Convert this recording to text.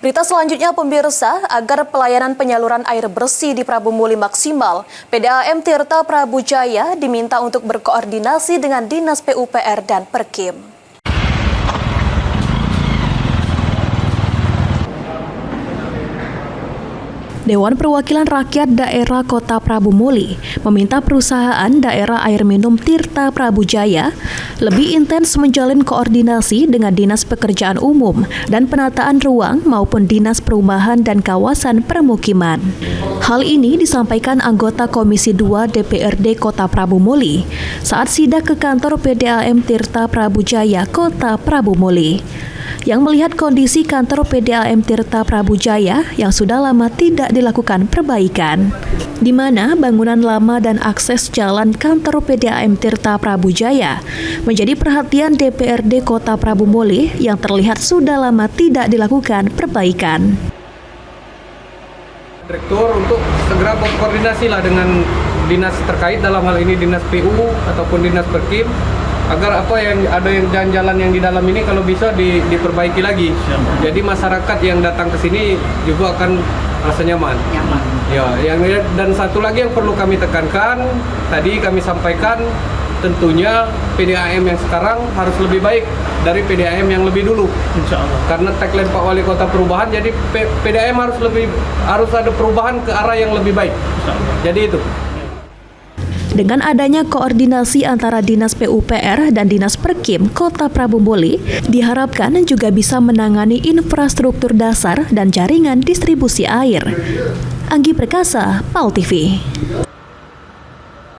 Berita selanjutnya pemirsa, agar pelayanan penyaluran air bersih di Prabu Muli maksimal, PDAM Tirta Prabu Jaya diminta untuk berkoordinasi dengan Dinas PUPR dan Perkim. Dewan Perwakilan Rakyat Daerah Kota Prabu Muli meminta perusahaan daerah air minum Tirta Prabu Jaya lebih intens menjalin koordinasi dengan Dinas Pekerjaan Umum dan Penataan Ruang maupun Dinas Perumahan dan Kawasan Permukiman. Hal ini disampaikan anggota Komisi 2 DPRD Kota Prabu Muli saat sidak ke kantor PDAM Tirta Prabu Jaya Kota Prabu Muli, yang melihat kondisi kantor PDAM Tirta Prabu Jaya yang sudah lama tidak dilakukan perbaikan, di mana bangunan lama dan akses jalan kantor PDAM Tirta Prabu Jaya menjadi perhatian DPRD Kota Prabu Muli yang terlihat sudah lama tidak dilakukan perbaikan. Direktur untuk segera berkoordinasi dengan dinas terkait, dalam hal ini dinas PU ataupun dinas Perkim, agar ada yang jalan-jalan yang di dalam ini kalau bisa diperbaiki lagi. Jadi masyarakat yang datang ke sini juga akan rasa nyaman. Ya, dan satu lagi yang perlu kami tekankan, tadi kami sampaikan, tentunya PDAM yang sekarang harus lebih baik dari PDAM yang lebih dulu. Insya Allah. Karena tagline Pak Wali Kota perubahan, jadi PDAM harus ada perubahan ke arah yang lebih baik. Jadi itu. Dengan adanya koordinasi antara Dinas PUPR dan Dinas Perkim Kota Prabu Muli, diharapkan juga bisa menangani infrastruktur dasar dan jaringan distribusi air. Anggi Perkasa, PAL TV.